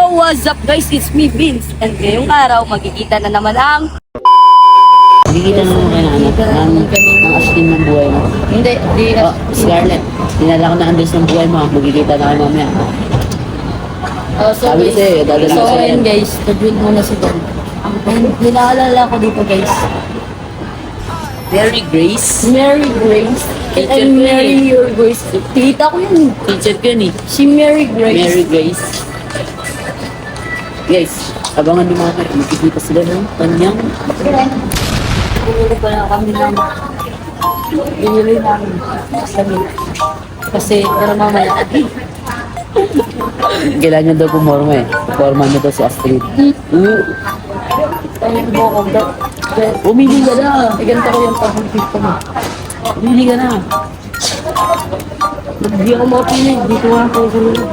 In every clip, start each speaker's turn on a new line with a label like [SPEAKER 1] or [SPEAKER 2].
[SPEAKER 1] What's up guys? It's me, Vince. And ngayong araw, magkikita na naman ang...
[SPEAKER 2] Magkikita na naman kayo ng askin ng buhay mo.
[SPEAKER 1] Hindi.
[SPEAKER 2] Oh, Scarlett, dinala ko na Andres ng buhay mo. Magkikita na kayo mamaya.
[SPEAKER 1] So
[SPEAKER 2] Sabi
[SPEAKER 1] guys,
[SPEAKER 2] sa'yo, dadala
[SPEAKER 1] so
[SPEAKER 2] ko sa'yo.
[SPEAKER 1] ayun guys, nag-build muna si Don. And nilaalala ko dito guys.
[SPEAKER 2] Mary Grace.
[SPEAKER 1] Mary Grace. And
[SPEAKER 2] Teacher
[SPEAKER 1] I'm
[SPEAKER 2] ko
[SPEAKER 1] Mary
[SPEAKER 2] yun
[SPEAKER 1] your Grace. Tita ko yun.
[SPEAKER 2] Teacher ko yun eh.
[SPEAKER 1] Si Mary Grace.
[SPEAKER 2] Mary Grace. Guys, abangan nyo mga kayo. Magkikita sila ng kanyang.
[SPEAKER 1] Binili ko lang kami ng... Binili namin. Kasi, pero mamaya.
[SPEAKER 2] Kailan nyo daw pumorma eh. Forma nyo daw si Astrid.
[SPEAKER 1] Ayun mo ko.
[SPEAKER 2] Umili ka na.
[SPEAKER 1] Ganito ko yung pag-compute ko mo.
[SPEAKER 2] Umili ka na.
[SPEAKER 1] Hindi ako mapili. Dito nga ako sa lula.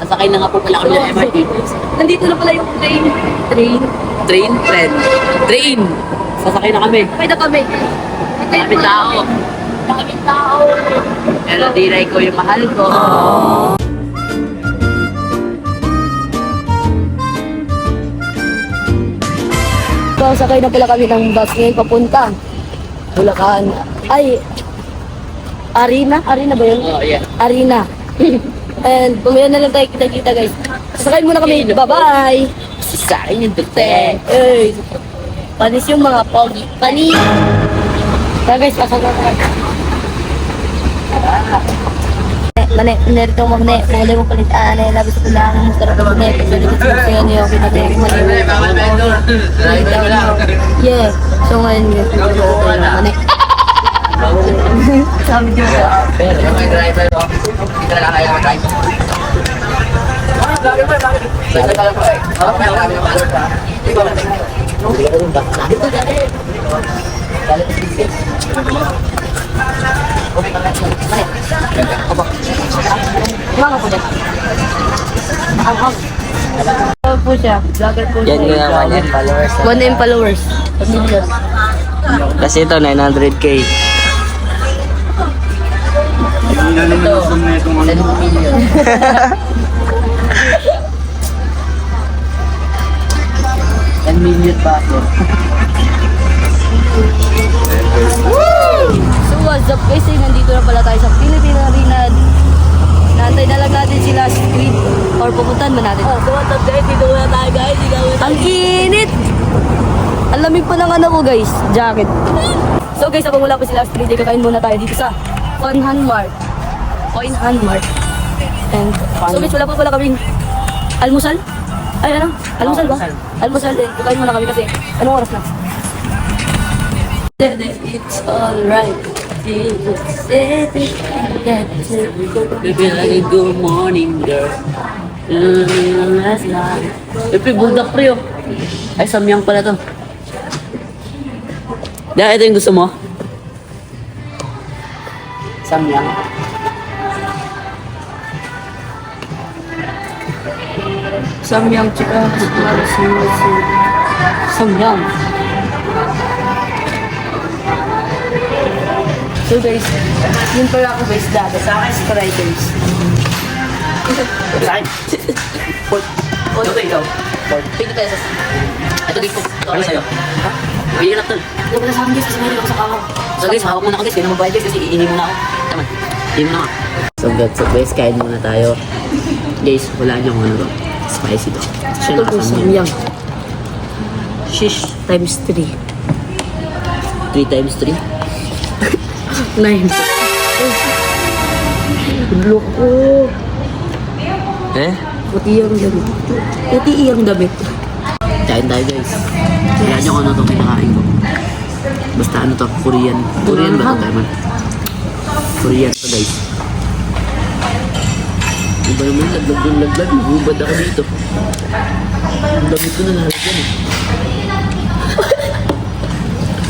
[SPEAKER 2] Sasakay na nga po pala kami ng MRT.
[SPEAKER 1] Nandito na pala yung train.
[SPEAKER 2] Train. Sasakay na kami.
[SPEAKER 1] May na kami.
[SPEAKER 2] Kami tao.
[SPEAKER 1] Maraming tao.
[SPEAKER 2] Pero dinay ko yung mahal ko.
[SPEAKER 1] So, sakay na pala kami ng bus ngayon papunta. Bulacan. Ay, Arena? Arena ba yun?
[SPEAKER 2] Oh, yeah.
[SPEAKER 1] Arena. And pumila na lang tayo kita-kita guys. Sakay muna kami. Bye-bye!
[SPEAKER 2] Sa akin yung dute.
[SPEAKER 1] Hey! Panis yung mga pogi. Panis! Kaya guys, pasok na tayo. Mane, narito mo mane, mulai mo palit anay, labis ko lang, masarap ko mane, kasi dito sa sa'yo niyo, pinatay ko mane. Yeah, so ngayon yun, mane. Sabi niyo ba? Mga po dyan. Ano po siya? Vlogger po siya.
[SPEAKER 3] Yan nga naman yan, followers.
[SPEAKER 1] 1M followers. Million.
[SPEAKER 3] Kasi ito, 900k.
[SPEAKER 1] Ito, 10 million.
[SPEAKER 2] And million pa ako.
[SPEAKER 1] So what's up guys? Eh, nandito na pala tayo sa Philippine Arena. Nantay na lang natin sila street or pupuntahan mo natin.
[SPEAKER 2] So what's up guys? Dito muna tayo guys.
[SPEAKER 1] Ang init! Ang lamig pa ng ano ko guys, jacket. So guys, habang wala pa sila street, kakain muna tayo dito sa Coinhan Mart. And so guys, wala pa pala kaming almusal. Ay ano? Almusal ba? Almusal din. Kakain muna kami kasi anong oras na? It's alright.
[SPEAKER 2] Baby, good morning girl. Last night. Pepe, bulldog pre oh. Ay, samyang pala to. Ito yung gusto mo? Samyang.
[SPEAKER 1] Samyang chika, samyang. So guys, yun pala ako guys dati sa akin strikers.
[SPEAKER 2] Sa akin. Ito ikaw.
[SPEAKER 1] 20 pesos.
[SPEAKER 2] Ito dito. Ano sa'yo? Ha? Bili ka na tol.
[SPEAKER 1] Ito pala sa akin guys kasi meron ako sa kama.
[SPEAKER 2] So guys, hawak muna ako guys. Kaya na mabayad guys kasi iinin muna ako. Tama. Iinin muna ako. So guys, kain muna tayo. Guys, wala niyo kung ano to. Spicy to. Siya
[SPEAKER 1] Ito po
[SPEAKER 2] nakasamyang.
[SPEAKER 1] samyang. Shish times 3.
[SPEAKER 2] 3 times 3.
[SPEAKER 1] 9. Loko.
[SPEAKER 3] Eh?
[SPEAKER 1] Puti yung damit. Puti yung damit.
[SPEAKER 2] Kain tayo guys. Wala niyo kung ano itong kinakain ko. Basta ano to, Korean. Korean ba ito tayo man? Korean to guys. Iba naman, laglag. Hubad ako dito. Ang damit ko na lalagyan eh.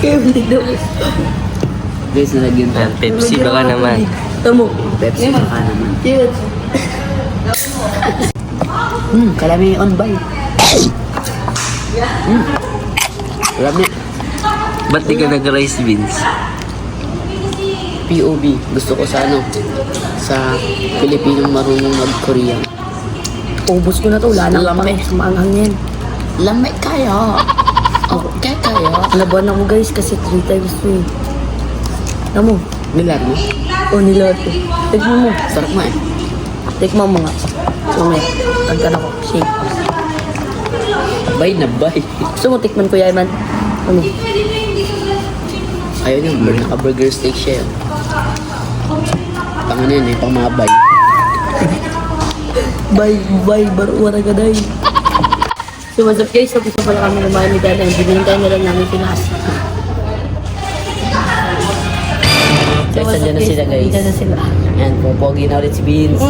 [SPEAKER 1] Kaya hindi daw.
[SPEAKER 2] Guys, nalagyan tayo.
[SPEAKER 3] Pepsi baka naman.
[SPEAKER 1] Tamo.
[SPEAKER 2] Pepsi baka naman.
[SPEAKER 1] Yes.
[SPEAKER 2] Kalami on by. Lami.
[SPEAKER 3] Ba't di ka nag-rice beans?
[SPEAKER 2] POV. Gusto ko sa ano, sa Pilipinong marunong mag-Korean.
[SPEAKER 1] Ubus ko na to. Wala nang
[SPEAKER 2] Lamig.
[SPEAKER 1] maanghang yan.
[SPEAKER 2] Lamig kayo. Okay kayo.
[SPEAKER 1] Laban ako guys kasi 3 times to eh. Tama mo?
[SPEAKER 2] Nilar mo?
[SPEAKER 1] O nila ito. Tikman mo.
[SPEAKER 2] Sarap mo eh.
[SPEAKER 1] Tikman mo nga. Mamaya. Tagkan ako. Shake.
[SPEAKER 2] Bay na bay.
[SPEAKER 1] Gusto mo tikman ko yan man? Ano?
[SPEAKER 2] Ayaw niya, naka-burger steak siya yun. Pang ano yun eh, pang mga bay.
[SPEAKER 1] Bye, baro wala ka day. So what's up guys? Tapos na pala kami naman ni Dana. Binintay na lang namin pinas.
[SPEAKER 2] Guys, nandiyan na sila guys.
[SPEAKER 1] Nandiyan na sila.
[SPEAKER 2] Yan, pupogi na ulit si Beans.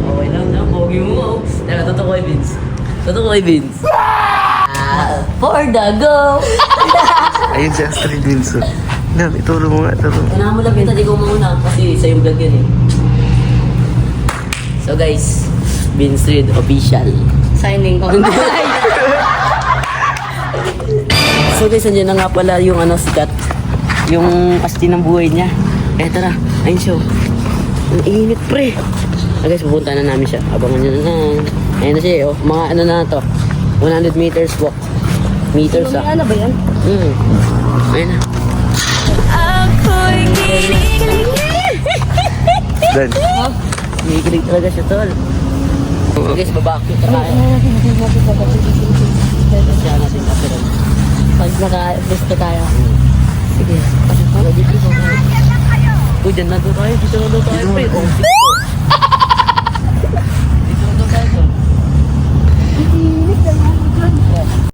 [SPEAKER 2] Okay lang na, pogi mo. Teka, totoo kay Beans. Totoo kay Beans.
[SPEAKER 1] For the go!
[SPEAKER 3] Ayun si Astrid Wilson. Nam, ituro mo nga, ituro.
[SPEAKER 2] Kailangan mo lang kita, di ko mauna. Kasi sa yung vlog yan eh. So guys, Beans Reed official.
[SPEAKER 1] Signing ko.
[SPEAKER 2] So guys, nandiyan na nga pala yung ano, sikat. Yung asti ng buhay niya. Eh tara, ayun siya. Ang init pre. So guys, pupunta na namin siya. Abangan nyo na lang. Ayun na siya oh. Mga ano na to. 100 meters walk. Meters ah.
[SPEAKER 1] Ano ba yan?
[SPEAKER 2] Ayun na.
[SPEAKER 3] Dan.
[SPEAKER 2] Nakikilig talaga siya tol. So guys, babakit na tayo. Siya natin kapiran.
[SPEAKER 1] Pag naka-best na tayo. Sige.
[SPEAKER 2] Uy, dyan na doon tayo. Dito na doon tayo pre. Oh, dito. Dito na doon tayo.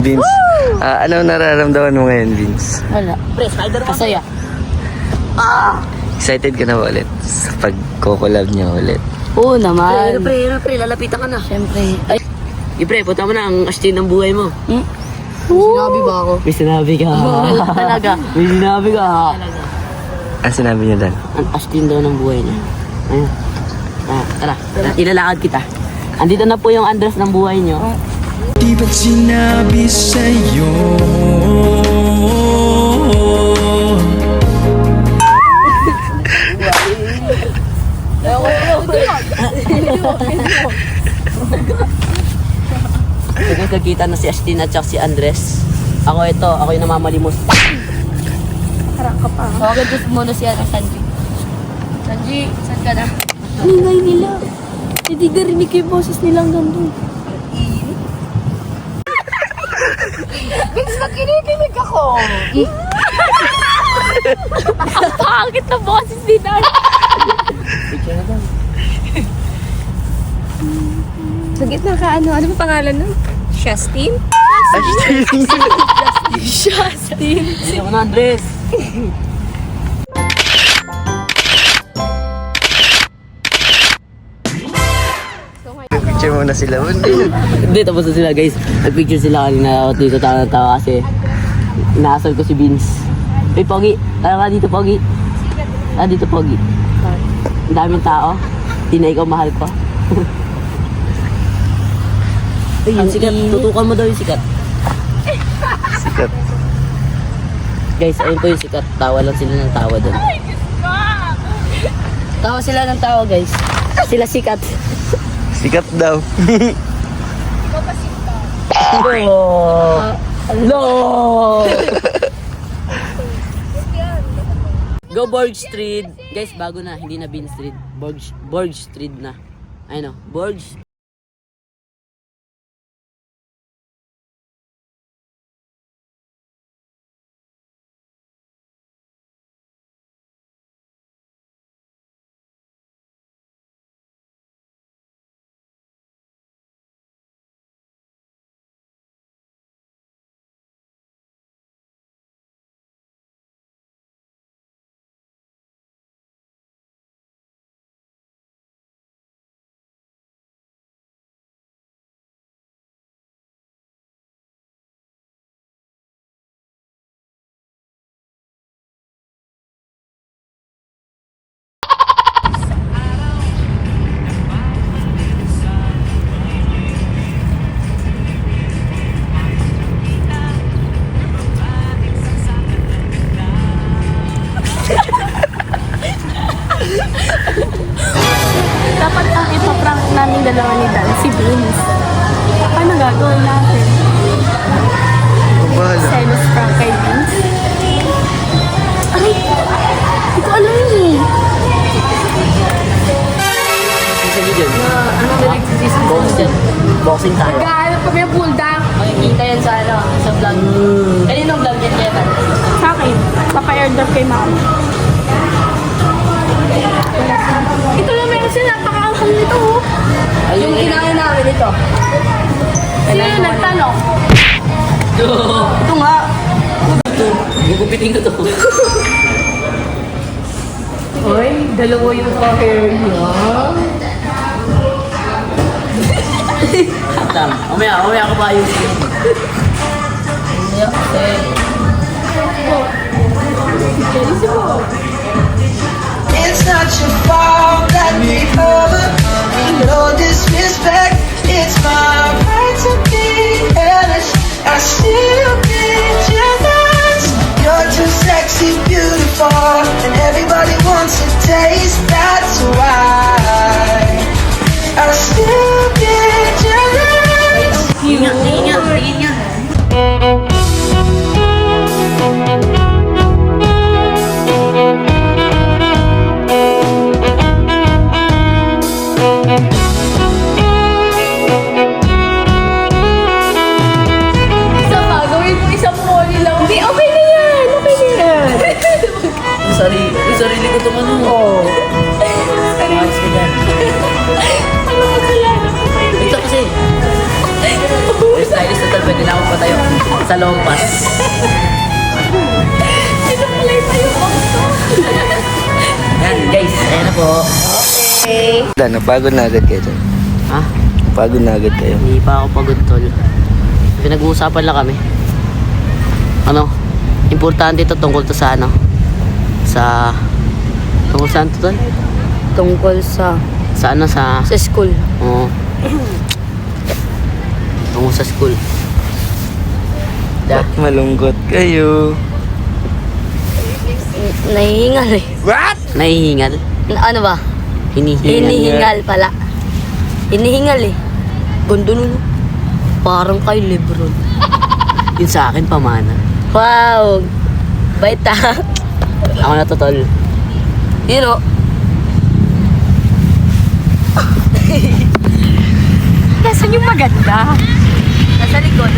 [SPEAKER 3] Vince, ano nararamdaman mo ngayon, Vince?
[SPEAKER 1] Wala.
[SPEAKER 2] Pre, spider
[SPEAKER 1] Masaya.
[SPEAKER 3] Excited ka na ba ulit sa pag-collab niya ulit?
[SPEAKER 1] Oo naman.
[SPEAKER 2] Pre, lalapitan ka na.
[SPEAKER 1] Siyempre. Ay,
[SPEAKER 2] Pre, punta mo na ang asti ng buhay mo.
[SPEAKER 1] sinabi ba ako?
[SPEAKER 2] May sinabi ka.
[SPEAKER 1] Talaga.
[SPEAKER 2] May sinabi ka.
[SPEAKER 3] Ano sinabi niya dan?
[SPEAKER 2] Ang astin daw ng buhay niya. Ayun. Tara, ilalakad kita. Andito na po yung address ng buhay niyo.
[SPEAKER 4] Di ba't sinabi sa'yo?
[SPEAKER 2] So guys, nagkita na si Astin at saka si Andres. Ako yung namamalimos.
[SPEAKER 1] Tawagin ko muna si Sanji. Sanji, saan ka na? Ningay nila. Hindi narinig ko yung boses nilang gandun. Vince, nakinikinig ako. Ang pangit na boses ni Dan.
[SPEAKER 2] Picture na daw.
[SPEAKER 5] Sa gitna ka, ano ba pangalan nun? Shastin? Shastin.
[SPEAKER 2] Dito ko na, Andres.
[SPEAKER 3] Picture mo na sila.
[SPEAKER 2] Hindi, tapos na sila guys. Nag-picture sila kanina. Ako dito tawa kasi inaasal ko si Vince. Uy, Pogi. Tara ka dito, Pogi. Ah, dito, Pogi. Ang daming tao. Di na ikaw mahal ko. Uy, yung sikat. Tutukan mo daw yung sikat.
[SPEAKER 3] Sikat.
[SPEAKER 2] Guys, ayun po yung sikat. Tawa lang sila ng tawa doon.
[SPEAKER 1] Tawa sila ng tawa, guys. Sila sikat.
[SPEAKER 3] Sikat daw.
[SPEAKER 2] Hello! Go Borg Street! Guys, bago na. Hindi na Bean Street. Borg Street na. Ayun o. Borg
[SPEAKER 5] Dapat ang ipaprank namin dalawa ni Dan, si Vince. Ano gagawin natin?
[SPEAKER 3] Bahala.
[SPEAKER 5] Selos prank kay Vince? Ay, hindi ko alam eh.
[SPEAKER 2] Isa nyo dyan. Boxing dyan. Boxing tayo.
[SPEAKER 5] Gaano pa may bulldog?
[SPEAKER 1] Makikita yan sa ano, sa vlog. Kaninong vlog yan, Kevin?
[SPEAKER 5] Sa akin, papa-airdrop kay mama. Ito na meron sila, napaka-angkal nito. Oh.
[SPEAKER 1] Yung kinain namin ito.
[SPEAKER 5] Sino yung nagtanong?
[SPEAKER 1] Ito nga.
[SPEAKER 2] Gugupitin ko to.
[SPEAKER 1] Uy, dalawa yung sa hair niya.
[SPEAKER 2] Tama. Mamaya ka ba yung
[SPEAKER 6] It's not your fault that we overcome. No disrespect, it's my right to be honest. I still be jealous. You're too sexy, beautiful, and everybody wants a taste. That's why I still get jealous.
[SPEAKER 2] Ingat, ingat, ingat.
[SPEAKER 5] Isa pa, gawin mo isang molly lang. Hindi, okay na yan. Okay na yan.
[SPEAKER 2] Sarili ko itong ano.
[SPEAKER 5] Oh.
[SPEAKER 2] Ayos ka dyan.
[SPEAKER 5] Ano kasalanan ko kayo?
[SPEAKER 2] Ito kasi. May stylist na tal, pwede na ako patayo sa lompas.
[SPEAKER 5] Sino pala yung tayo ko?
[SPEAKER 2] Yan guys, ayan na po.
[SPEAKER 3] Dan, napagod na agad kayo dyan.
[SPEAKER 2] Ha?
[SPEAKER 3] Napagod na agad kayo.
[SPEAKER 2] Hindi pa ako pagod tol. Pinag-uusapan lang kami. Ano? Importante ito tungkol to sa ano? Tungkol saan to tol?
[SPEAKER 1] Tungkol sa
[SPEAKER 2] Sa ano? Sa
[SPEAKER 1] school.
[SPEAKER 2] Oo. Tungkol sa school.
[SPEAKER 3] Ba't malungkot kayo?
[SPEAKER 1] Nahihingal eh.
[SPEAKER 2] Nahihingal?
[SPEAKER 1] Ano ba?
[SPEAKER 2] Hinihingal.
[SPEAKER 1] Hinihingal pala. Hinihingal eh. Ganda nun. Parang kay Lebron.
[SPEAKER 2] Yun sa akin, pamana.
[SPEAKER 1] Wow! Bait ah.
[SPEAKER 2] Ako na to tol.
[SPEAKER 1] Yun o.
[SPEAKER 5] Nasaan yung maganda?
[SPEAKER 1] Nasa likod.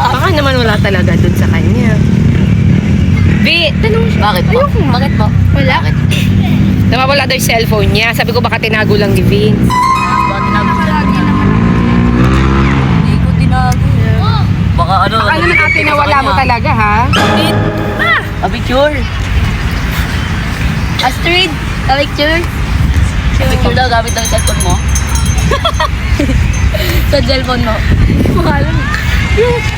[SPEAKER 5] Baka naman wala talaga dun sa kanya. B, tanong siya.
[SPEAKER 1] Bakit po? Bakit po?
[SPEAKER 5] Wala. Nawawala daw yung cellphone niya. Sabi ko baka tinago lang ni Vince.
[SPEAKER 1] Baka tinago siya. Hindi ko tinago.
[SPEAKER 2] Baka ano?
[SPEAKER 5] Baka naman ate nawala mo talaga ha?
[SPEAKER 2] A picture.
[SPEAKER 1] Astrid, a picture.
[SPEAKER 2] A picture daw gamit ng cellphone mo.
[SPEAKER 1] Sa cellphone mo.
[SPEAKER 5] Mahalang.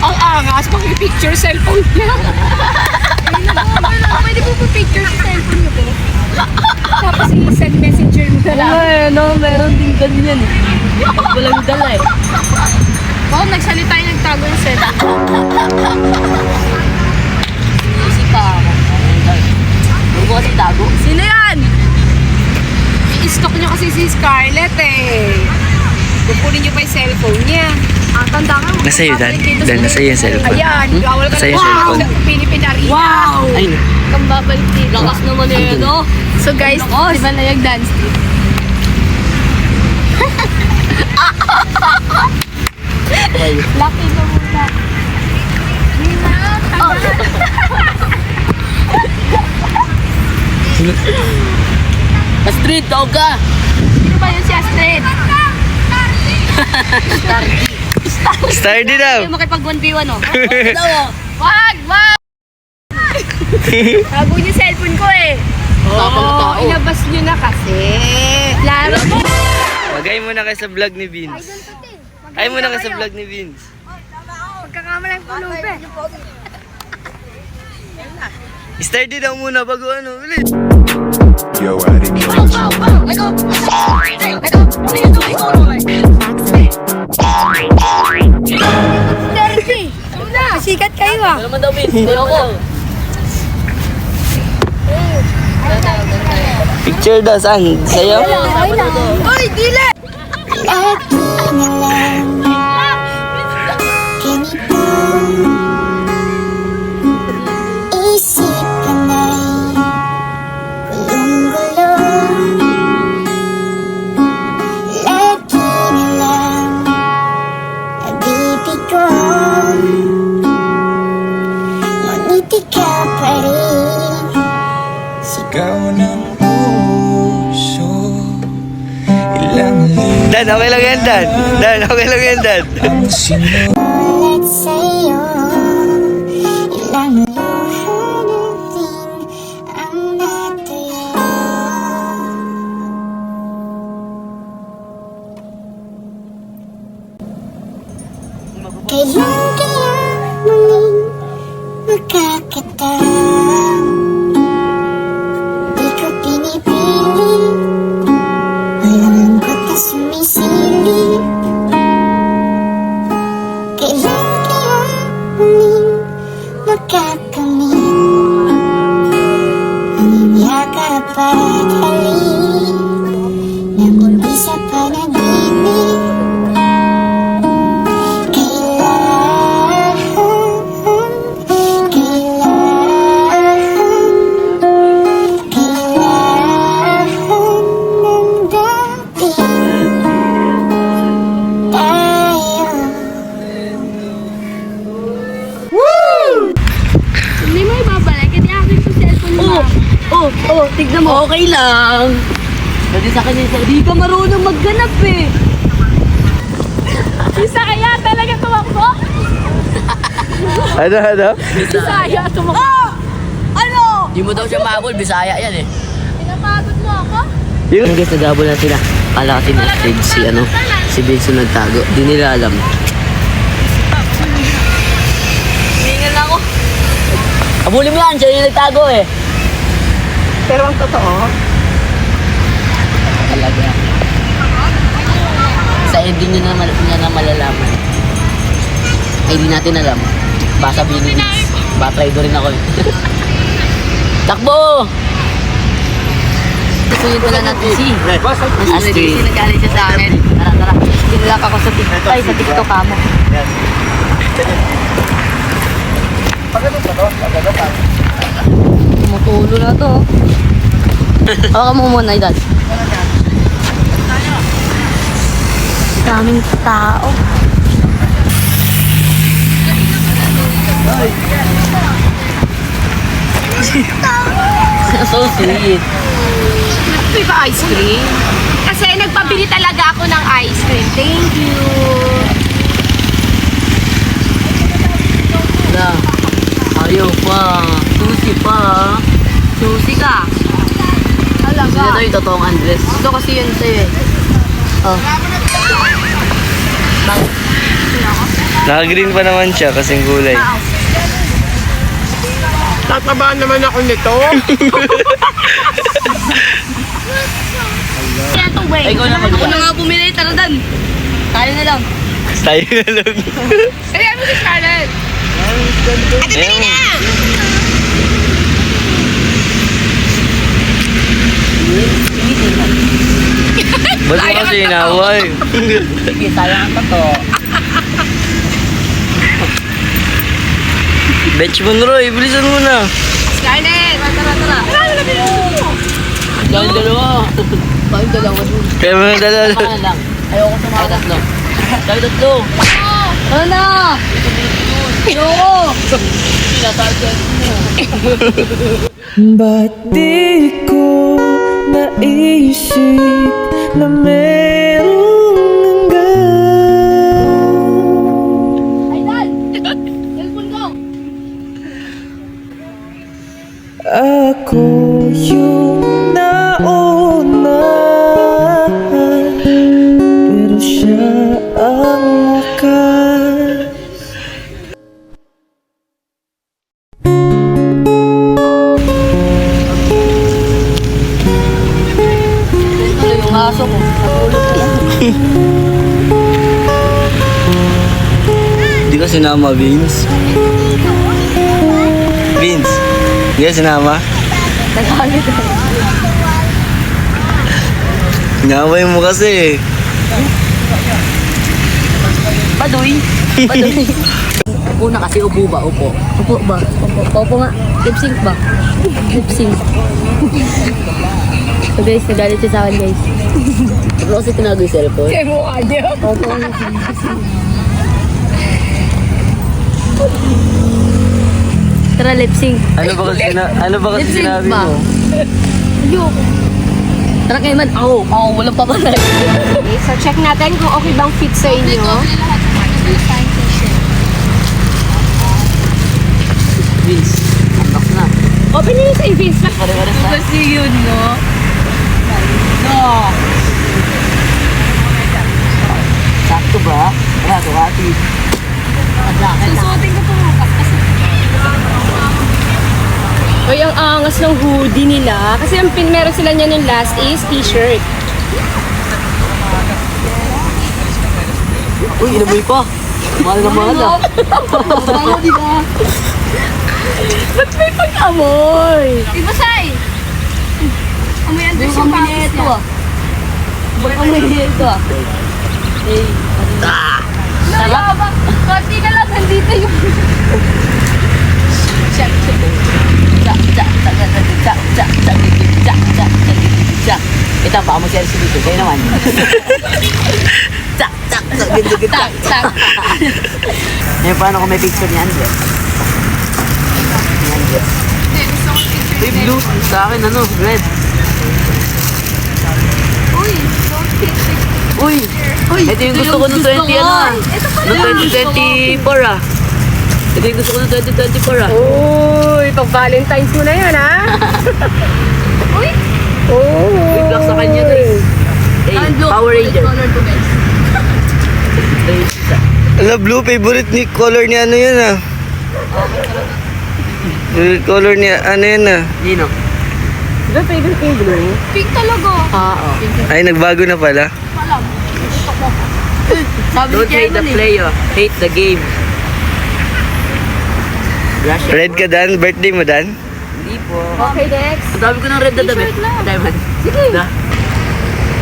[SPEAKER 5] Ang angas, pag-picture cellphone niya. Pwede po picture sa cellphone niyo po. Tapos i-send messenger mo na lang.
[SPEAKER 1] Ano, meron din ganyan eh. Walang dala eh.
[SPEAKER 5] Oo, nagsalita yung nagtago yung cellphone.
[SPEAKER 1] Easy pa ako.
[SPEAKER 2] Huwag mo kasi tago.
[SPEAKER 5] Sino yan? I-stock niyo kasi si Scarlett eh. Kukunin niyo pa yung cellphone niya. Ang tanda ka.
[SPEAKER 3] Nasa iyo, Dan. Dan, nasa iyo yung cellphone.
[SPEAKER 5] Ayan, bawal ka
[SPEAKER 3] Nasa iyo
[SPEAKER 5] na.
[SPEAKER 3] yung cellphone.
[SPEAKER 5] Philippine Arena. Wow!
[SPEAKER 2] Ayun.
[SPEAKER 1] Kang babalik dito. Lakas naman eh, no?
[SPEAKER 5] So guys, di ba na yung dance team? Lucky na muna.
[SPEAKER 2] Astrid, tawag ka!
[SPEAKER 5] Sino ba yun si Astrid?
[SPEAKER 3] Stardy daw!
[SPEAKER 1] Ayaw makipag 1v1 oh.
[SPEAKER 5] Wag! Wag! Tago niyo cellphone ko eh.
[SPEAKER 2] Tapang na tao.
[SPEAKER 5] Ilabas niyo na kasi. Laro mo.
[SPEAKER 3] Magay muna kayo sa vlog ni Vince. Ay muna kayo sa vlog ni Vince.
[SPEAKER 5] Pagkakamala yung pulubi.
[SPEAKER 3] Stardy daw muna bago ano. Ulit!
[SPEAKER 4] Yo, Addy.
[SPEAKER 5] ka.
[SPEAKER 2] Ano naman daw, Vince? Ayoko.
[SPEAKER 3] Picture daw, saan? Sa'yo?
[SPEAKER 1] Ay, dili!
[SPEAKER 7] Isip ka na'y gulong-gulo. Lagi na lang nabibigo. Ngunit ikaw pa rin.
[SPEAKER 4] Sigaw ng puso. Ilang
[SPEAKER 3] Dan, okay lang yan, Dan. Dan, okay lang yan, Dan.
[SPEAKER 4] ang sinulat
[SPEAKER 7] Ulit sa'yo. Ilang luha natin ang natuyo. Kailan kaya muling makakatang? Di ko pinipili. Walang lungkot na sumisilip. Kailan kaya muling makakamit ang iyong yakap at halik na hindi sa panaginip?
[SPEAKER 5] Hindi mo ibabalik. Hindi akin sa cellphone mo.
[SPEAKER 1] Tignan mo.
[SPEAKER 2] Okay lang. Pwede sa kanya yung
[SPEAKER 1] Di ka marunong magganap eh.
[SPEAKER 5] Isa kaya talaga tumakbo?
[SPEAKER 3] Ano?
[SPEAKER 5] Isa kaya tumakbo?
[SPEAKER 1] Ano?
[SPEAKER 2] Di mo daw siya mahabol, Bisaya yan eh.
[SPEAKER 5] Pinapagod mo ako?
[SPEAKER 2] Yung guys, naghabol na sila. Kala kasi na-stage si Vince yung nagtago. Di nila alam.
[SPEAKER 1] Tingnan ako.
[SPEAKER 2] Habulin mo yan, siya yung nagtago eh.
[SPEAKER 1] Pero ang totoo,
[SPEAKER 2] Talaga. Sa ending niya na malalaman. Ay, di natin alam. Baka sabihin ni Vince. Baka traitor rin ako eh. Takbo!
[SPEAKER 1] susuyin pala natin si
[SPEAKER 2] Astrid.
[SPEAKER 1] Nagalit siya sa akin. Tara. Tinilak ako sa TikTok. Ay, sa TikTok kamo. Tumutulo na to. Hawakan mo muna, Idol. Daming tao.
[SPEAKER 2] So sweet.
[SPEAKER 5] May ba ice cream? Kasi nagpabili talaga ako ng ice cream. Thank you.
[SPEAKER 2] Na. Ayaw pa. Susi pa.
[SPEAKER 1] Susi ka.
[SPEAKER 2] Hindi na yung totoong Andres.
[SPEAKER 1] Ito kasi yun sa'yo eh. Oh.
[SPEAKER 3] Naka-green pa naman siya kasing gulay.
[SPEAKER 5] Tatabaan naman ako nito. Yan to wait.
[SPEAKER 2] Ay, ikaw na
[SPEAKER 1] Ako na
[SPEAKER 2] mag-
[SPEAKER 1] nga bumili. Tara, Dan. Tayo na lang.
[SPEAKER 3] Tayo na lang.
[SPEAKER 5] Ay, ano si Scarlett?
[SPEAKER 3] Ba't mo kasi inaway?
[SPEAKER 2] Sige, sayang ang tato.
[SPEAKER 3] Betch mo Roy, bilisan mo na.
[SPEAKER 5] Scarlett!
[SPEAKER 1] Tara.
[SPEAKER 2] Yung dalawa.
[SPEAKER 1] Bakit dalawa dun?
[SPEAKER 3] Kaya mo na dalala.
[SPEAKER 2] Saka lang. Ayoko sa mga tatlo. Sabi tatlo.
[SPEAKER 1] Ano na? Ayoko.
[SPEAKER 4] Ba't di ko naisip na merong hanggang
[SPEAKER 5] Ay, Dan! Cellphone ko!
[SPEAKER 4] ako yung nauna, pero siya ang wakas.
[SPEAKER 1] Ito yung aso ko. Natulog ko yan.
[SPEAKER 3] Hindi ka sinama, Vince. Yes, sinama.
[SPEAKER 1] Nagkakagit.
[SPEAKER 3] Ngaway mo kasi.
[SPEAKER 2] Padoy.
[SPEAKER 1] Padoy.
[SPEAKER 2] Upo na kasi, upo ba? Upo.
[SPEAKER 1] Opo ba? Opo nga. Lip sync ba? Lip sync. So guys, nagalit siya sa akin guys.
[SPEAKER 2] Ano kasi tinago yung cellphone?
[SPEAKER 1] Opo. Tara, lip sync.
[SPEAKER 3] Ano ba kasi
[SPEAKER 1] Lip sync
[SPEAKER 3] sinabi
[SPEAKER 1] ba?
[SPEAKER 3] mo?
[SPEAKER 1] Ayoko. Tara kayo man. Oo, walang pamalay.
[SPEAKER 5] Okay, so check natin kung okay bang fit sa inyo.
[SPEAKER 2] Vince. Unbox na.
[SPEAKER 5] Open nyo sa Vince na.
[SPEAKER 2] Pare-pares na.
[SPEAKER 1] Kasi yun, no?
[SPEAKER 2] Sakto ba? Wala, tukati.
[SPEAKER 1] Susuotin ko po kasi.
[SPEAKER 5] Uy, ang angas ng hoodie nila. Kasi ang meron sila niya nung last is t-shirt.
[SPEAKER 2] Uy, inamoy pa. Mahal na mahal ah.
[SPEAKER 1] Ano, di ba?
[SPEAKER 5] Ba't may pag-amoy?
[SPEAKER 1] Diba, Sai?
[SPEAKER 5] Amoy ang
[SPEAKER 1] Yung kami nito ah. Baka kami nito ah. Eh,
[SPEAKER 5] Sarap. Konti na lang, nandito yung...
[SPEAKER 2] Ito, baka mag-share dito. Kayo naman. Tsak, tsak, tsak, gindig, tsak, tsak. Eh, paano kung may picture ni Andre? Ni Andre. Uy, blue. Sa akin, ano, red. Uy! Ito yung gusto ko nung 20, ano ah. Nung 2024 ah. Ito yung gusto ko nung 2024 ah.
[SPEAKER 5] Uy, pag Valentine's mo na yan, ha? Uy! Oh!
[SPEAKER 2] May black sa kanya guys. Hey, Power Ranger. Hey, isa.
[SPEAKER 3] Ala, blue, favorite ni color ni ano yun ah. Favorite color ni ano yun ah.
[SPEAKER 2] Nino.
[SPEAKER 5] Diba favorite yung blue?
[SPEAKER 1] pink talaga.
[SPEAKER 3] Ay, nagbago na pala.
[SPEAKER 1] Sabi
[SPEAKER 2] Don't hate the player, hate the game. Russia.
[SPEAKER 3] Red ka, Dan? Birthday mo, Dan?
[SPEAKER 2] Hindi po.
[SPEAKER 5] Okay, next.
[SPEAKER 2] Ang dami ko ng red na damit. Diamond. Sige. Na.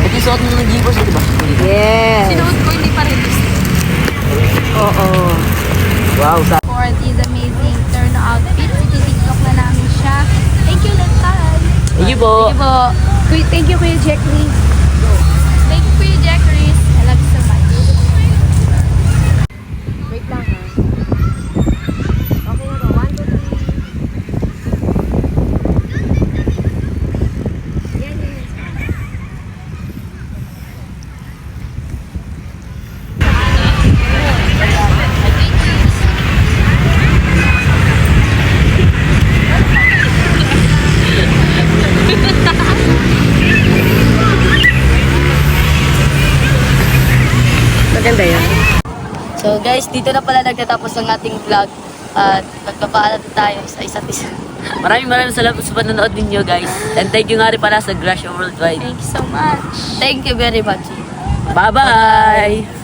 [SPEAKER 2] Ito yung suot mo ng G-Force, di ba?
[SPEAKER 5] Yes.
[SPEAKER 1] Sinuot ko, hindi pa rin.
[SPEAKER 5] Oo.
[SPEAKER 2] Wow, sa
[SPEAKER 8] Ford is amazing. Turn outfit. Iti-tiktok na namin siya. Thank you, Letan.
[SPEAKER 2] Thank you po.
[SPEAKER 5] Thank you, Kuya Jack Lee.
[SPEAKER 8] Thank you, Kuya Jack Reese. I love you so much.
[SPEAKER 5] Wait lang, ha? Okay na ba? 1, 2, 3. Yan, yan. Maganda yan.
[SPEAKER 1] So guys, dito na pala nagtatapos ang ating vlog. At nagpapaalam tayo sa isa't isa.
[SPEAKER 2] maraming salamat sa panonood ninyo guys. And thank you nga rin pala sa Gracia Worldwide.
[SPEAKER 8] Thank you so much.
[SPEAKER 1] Thank you very much.
[SPEAKER 2] Bye-bye!